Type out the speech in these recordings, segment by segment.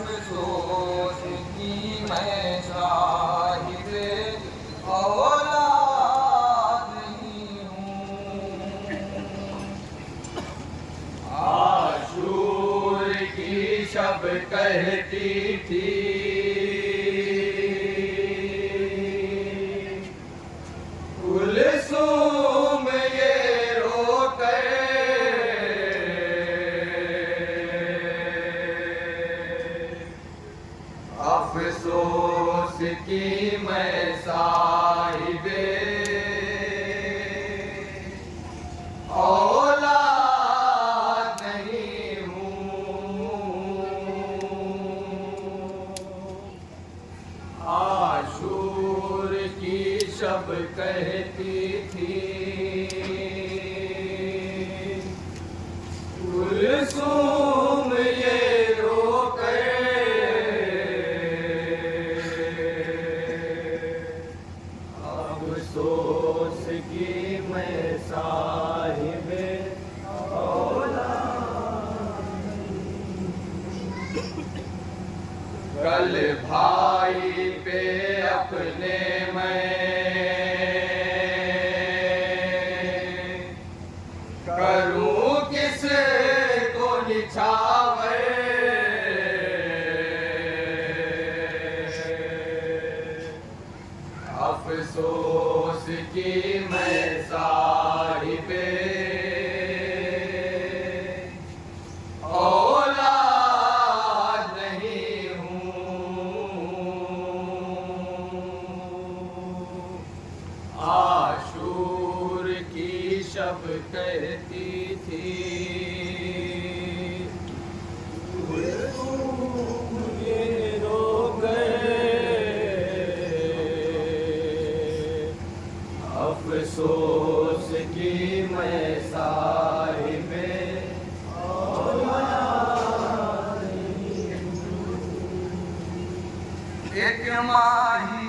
अफसोस की मैं साहिब औलाद नहीं हूँ। आशूर की शब कहती थी कुलसूम ये रोकर अफसोस की मैं साहिबे औलाद नहीं हूँ। आशूर की शब कहती थी कुलसूम ये रोकर अफसोस की मैं साहिबे कल भाई पे अपने मैं करूं किस को निछावर अफसोस की मैं साहिबे औलाद नहीं हूँ। आशूर की शब कहती थी ये रो गए अफसोस की मैं साहिबे एक माही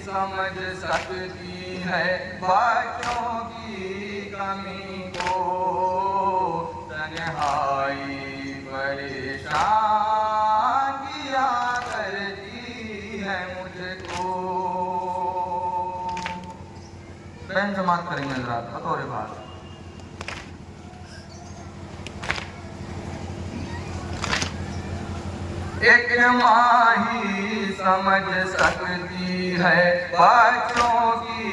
समझ सकती है बच्चों की कमी को, तन्हाई परेशान किया करती है मुझको। बहन समाप्त करेंगे जरा बतौर बात। एक माही समझ सकती है बच्चों की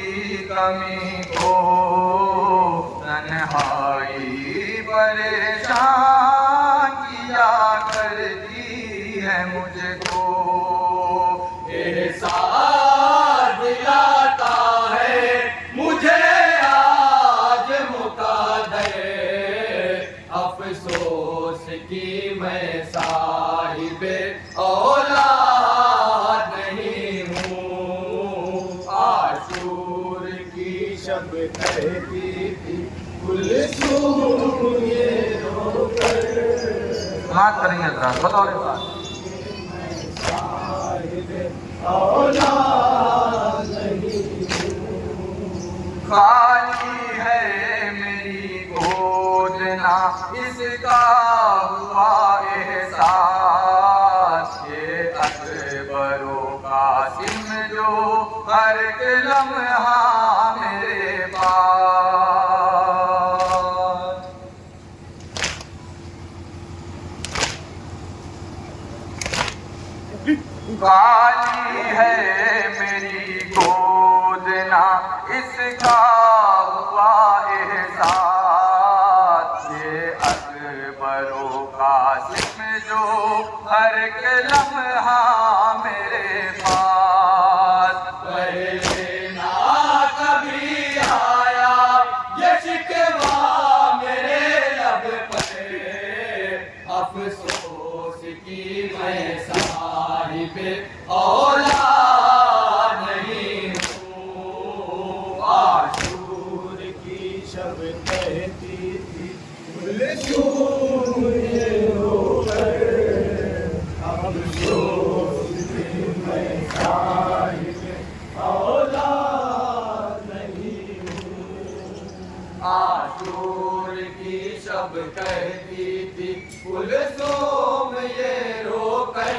कमी को, तन्हाई परेशान किया करती है मुझको। एहसास दिलाता है मुझे आज मुक़द्दर अफसोस की मैं साहिबे औलाद नहीं हूँ। आशूर की शब कहती थी कुलसूम ये रोकर बात करेंगे जरा बतौर बात। औलाद नहीं खाली है मेरी गोद ना इसका हुआ एहसास, ये अकबरो कासिम जो हर एक लम्हा मेरे पास। खाली है मेरी गोद ना इसका हुआ एहसास, ये अकबरो कासिम जो हर एक लम्हा मेरे पास। पहले ना कभी आया ये शिकवा मेरे लब पर अफसोस की मैं साहिबे औलाद नहीं हूँ। आशूर की शब कहती थी कुलसूम ये रोकर अफसोस की मैं साहिबे औलाद नहीं हूँ। आशूर की शब कहती थी कुलसूम ये रोकर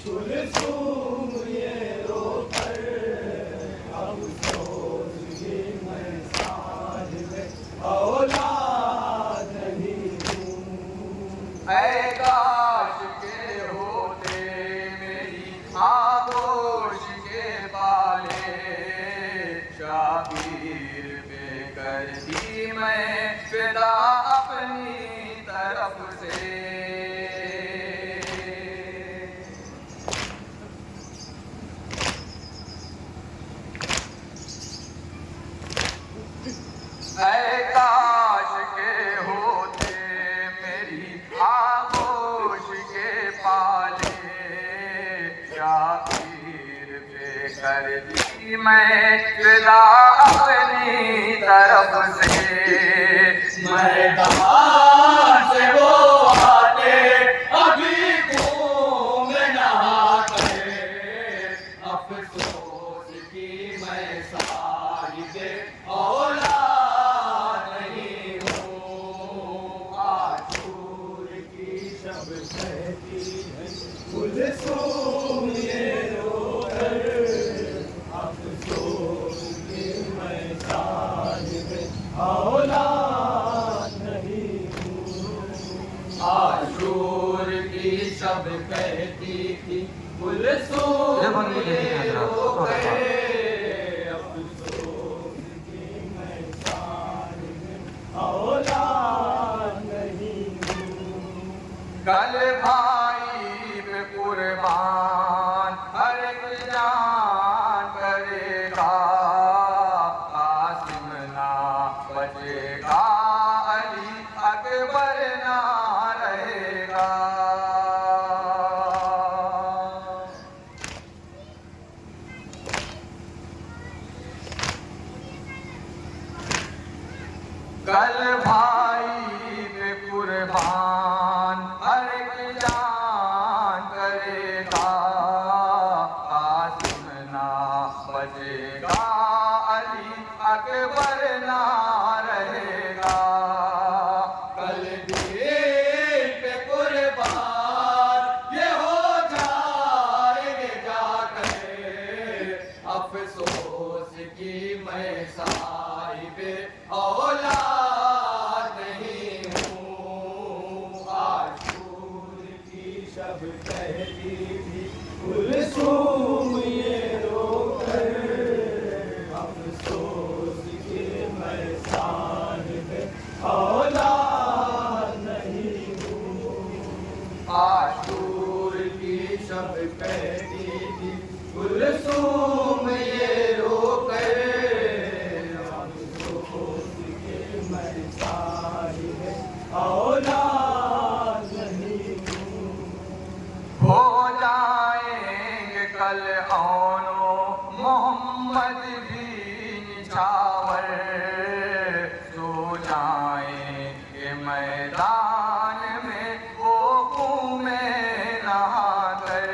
कुलसुम ये रोकर अफसोस की मैं साहिब औलाद नहीं हूँ। ऐ काश के होते मेरी आगोश के पाले, शाबीर पे करती मैं फिदा अपनी तरफ से। ऐ काश के होते मेरी आगोश के पाले, शाबीर पे करती मैं फिदा अपनी तरफ से। मैदान से वो आते अभी घूम नहा कर, अफसोस की मैं साहिब औलाद नहीं हूँ। आशूर की शब कहती है कुलसुम ये रोकर अफसोस की मैं साहिब औलाद नहीं हूँ। आशूर की शब कहती थी कुलसुम ये बंदी ये देखिए हजरात, रोकर थोड़ा अफसोस की मैं साहिब औलाद नहीं हूँ। कल भाई पे कुर्बान हर एक जान करेगा, कासिम ना बचेगा, अली अकबर ना रहेगा। कल भाई पे कुर्बान हर एक जान करेगा, कासिम ना बचेगा, अली अकबर ना रहेगा। कल दीन पे कुर्बान ये हो जाएंगे जाकर, अफसोस की मैं साहिब औलाद नहीं हूँ। आशूर की शब कहती थी कुलसुम ये रोकर, अफसोस की मैं साहिब औलाद नहीं हूँ। आशूर की शब कहती थी कुलसुम ये रोकर, अफसोस की मैं साहिब औलाद नहीं हूँ। हो जाएंगे कल औनो मोहम्मद भी निछावर, सो जाएंगे मैदान में वो खून में नहाकर।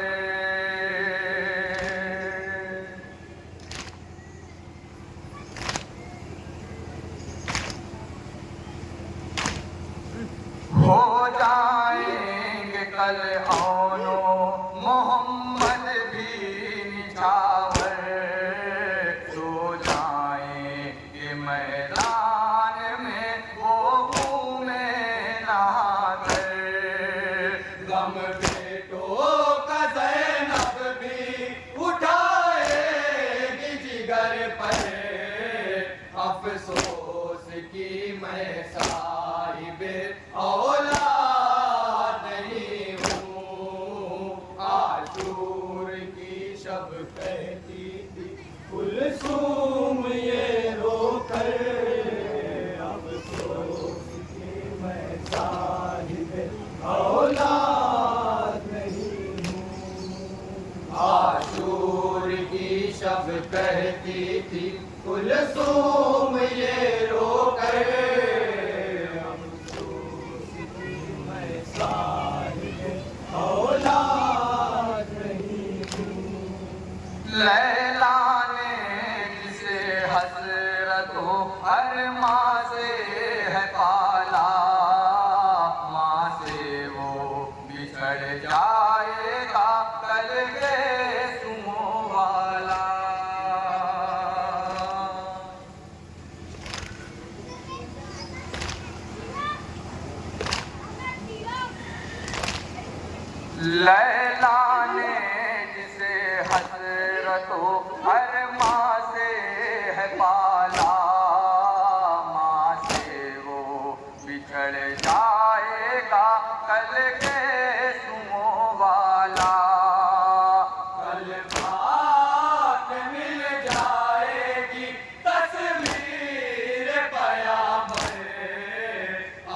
हो जाएंगे कल औनो मोहम्मद भी निछावर, सो जाएंगे मैदान में वो खून में नहाकर। गम बेटों का ज़ैनब भी उठाएगी जिगर पर, अफसोस की मैं साहिब औलाद नहीं हूँ। आशूर की शब कहती थी कुलसुम ये रोकर, अफसोस की मैं साहिब औलाद नहीं हूँ। आशूर की शब कहती थी कुलसुम ये रोकर, अफसोस की मैं साहिब औलाद नहीं हूँ। लैला ने जिसे हसरत हो हर माँ से है पाला, माँ से वो बिछड़ जाएगा कल के सुमो वाला। लैला ने जिसे हसरतो अरमा से है पाला, माँ से वो बिछड़ जाएगा कल के सुमो वाला। कल बात मिल जाएगी तस्वीर पयामर,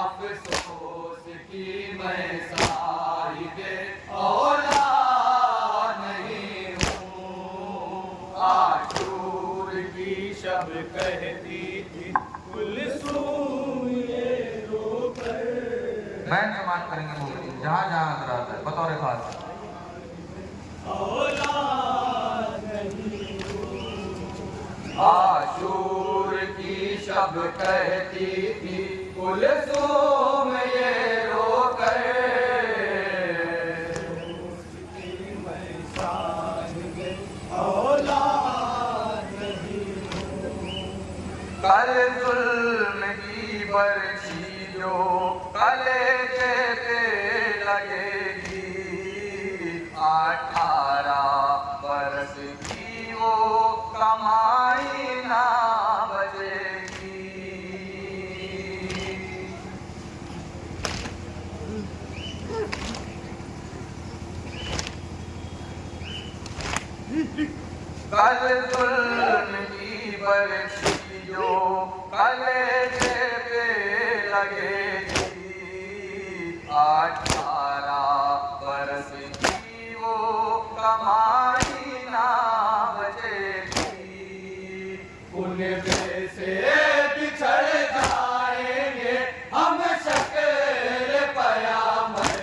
अफसोस की मैं साहिबे औलाद नहीं हूँ। आशूर की शब कहती थी कुलसूम ये रोकर। बैन समाज करेंगे मूर्ति जहाँ जहाँ हजरात है बतौर खास। औलाद नहीं हूँ। आशूर की शब कहती थी कुलसूम ये रोकर। मैं साहिबे औलाद नहीं हूँ। कल जुल्म की बरछी जो कलेजे पे लगेगी, 18 बरस की वो कमाई ना बचेगी। कल जुल्म की बरछी जो कलेजे पे लगेगी, 18 बरस की वो कमाई ना बचेगी। उन से बिछड़ जाएंगे हम शक्ल पयामर,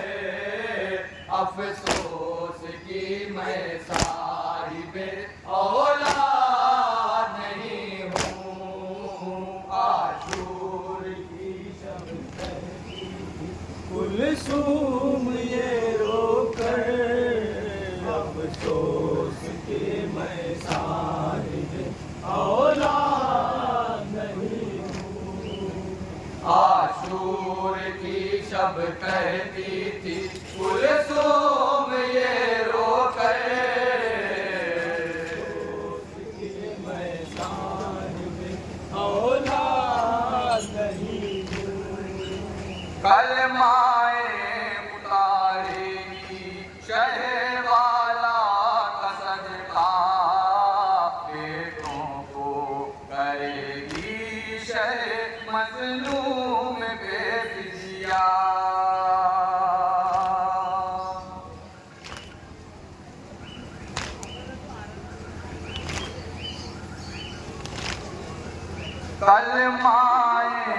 अफसोस की मैं साहिबे औलाद नहीं हूँ। आशूर की शब कहती थी कुलसूम ये रोकर, अफसोस की मैं साहिबे औलाद नहीं हूँ। आशूर की शब कहती थी कुलसूम ये रोकर। मैं साहिबे औलाद नहीं हूँ। कलमाए उतारेगी शहवाला का सदका, बेटों को करेगी शह मजलूम बेफिजिया। कलमाए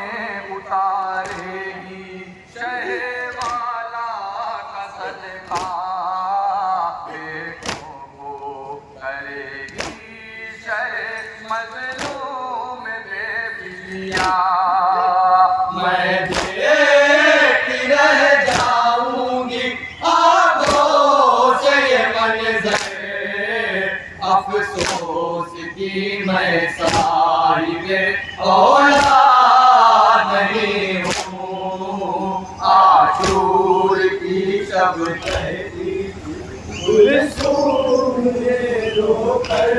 उतारेगी शहवाला का सदका, बेटों को करेगी शह मजलूम बेफिजिया। मैं देखती रह जाऊंगी आंखों से ये मंजर, अफसोस की मैं साहिबे औलाद नहीं हूँ। आशूर की शब कहती कुलसूम ये रोकर,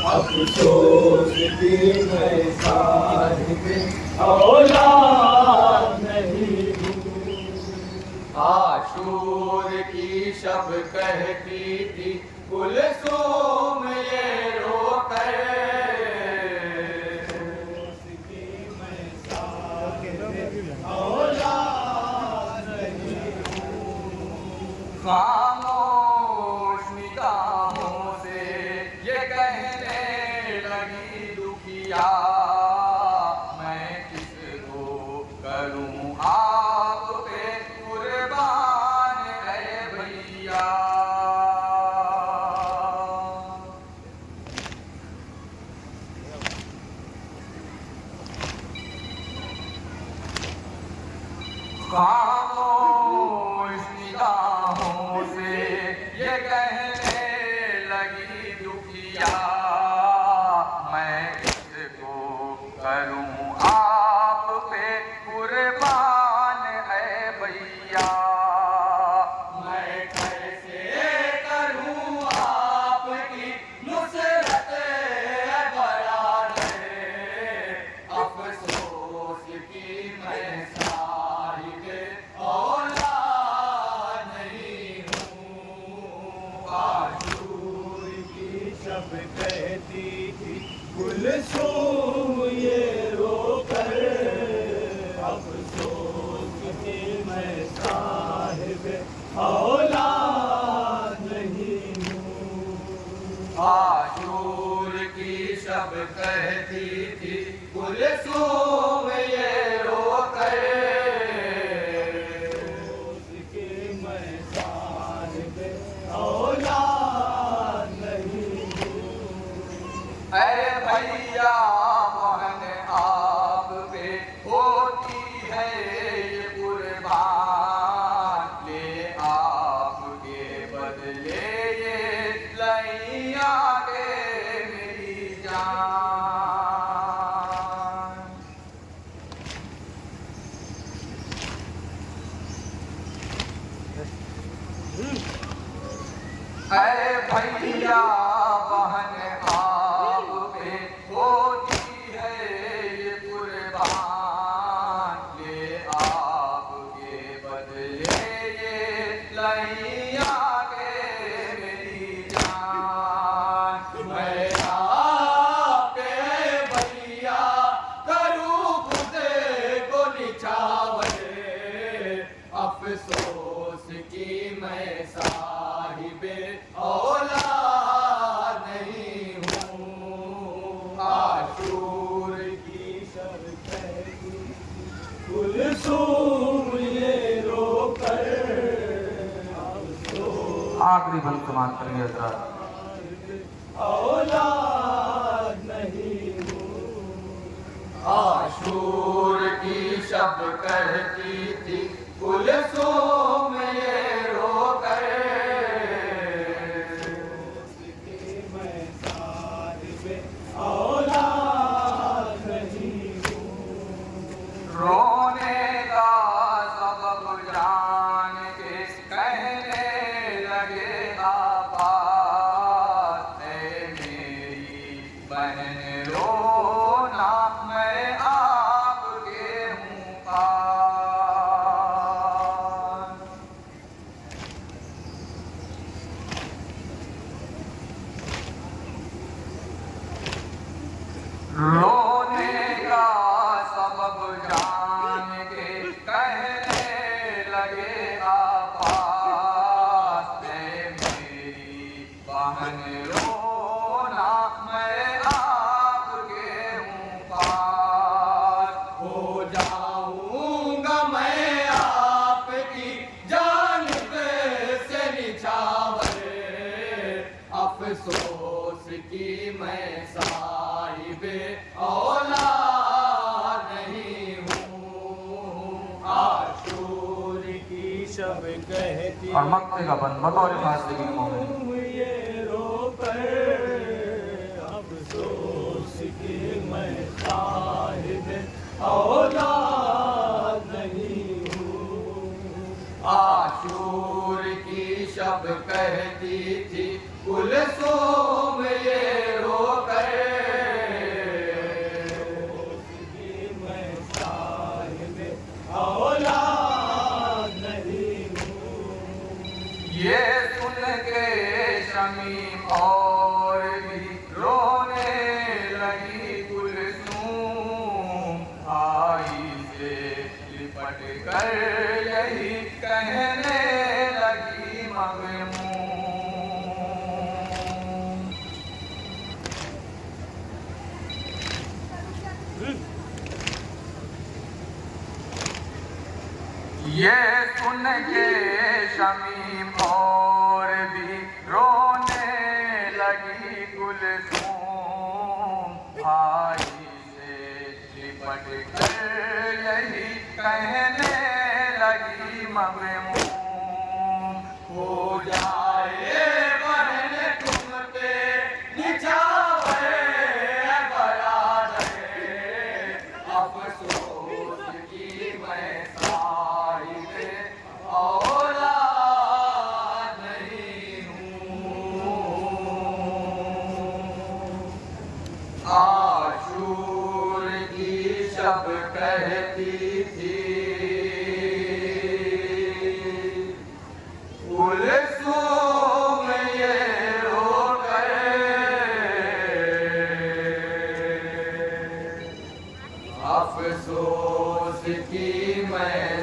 अफसोस की मैं साहिबे औलाद नहीं हूँ। आशूर की शब कहती थी कुलसूम ये रोकर। खामोश निगाहों से ये कहने लगी दुखिया, मैं किसको करूं आप पे कुर्बान है भैया। खामोश निगाहों से ये कह सब कहती थी कुलसूम ये रोकर, अफसोस कि मैं साहिब औलाद नहीं हूँ। आशूर की शब कहती थी कुलसूम ये रोकर, कि मैं साहिब औलाद नहीं हूँ। अरे भैया बहन आप पे होती है ये कुर्बान, ले आपके बदले ये लैया के मेरी जान। अरे भैया बहन आप पे होती है ये कुर्बान, ले आपके बदले ये लैया के मेरी जान। मैं आप पे भैया करूँ खुद को निछावर, अफसोस की मैं साहिबे औलाद नहीं हूँ। आशूर की शब कहती कुलसूम ये रोकर, अफसोस आखिरी बंद समान करेंगे हजरात। औलाद नहीं हूँ। आशूर की शब कहती थी कुलसूम ये रोकर, कि मैं साहिब औलाद नहीं हूँ। रोने का सबब जान के कहने लगे आबाद, ऐ मेरी बहन रोना मैं आपके हूँ पास। रोने का सबब जान के कहने लगे आबाद, ऐ मेरी बहन रोना मैं आपके हूँ पास। हो जाऊंगा मैं आपकी जानिब से निछावर, अफसोस की मैं साहिबे औलाद नहीं हूँ। आशूर की शब कहती और मक्के का बंद बतौर फासले की मोमिन। कुलसूम ये रोकर, अफसोस कि मैं साहिब औलाद नहीं हूँ। आशूर की शब कहती थी कुलसूम ये रोकर, कि मैं साहिब औलाद नहीं हूँ। ये सुन के शमीम और भी रोने लगी कुलसूम, भाई से लिपट कर यही कहने लगी मगमूम। ये सुन के शमीम और भी रोने लगी कुलसूम, भाई से लिपट कर यही कहने लगी मगमूम। हो जाए बहन तुम पे निछावर बरादर, अफसोस की मैं साहिबे औलाद नहीं हूँ। आशूर की शब कहती थी अफसोस की मैं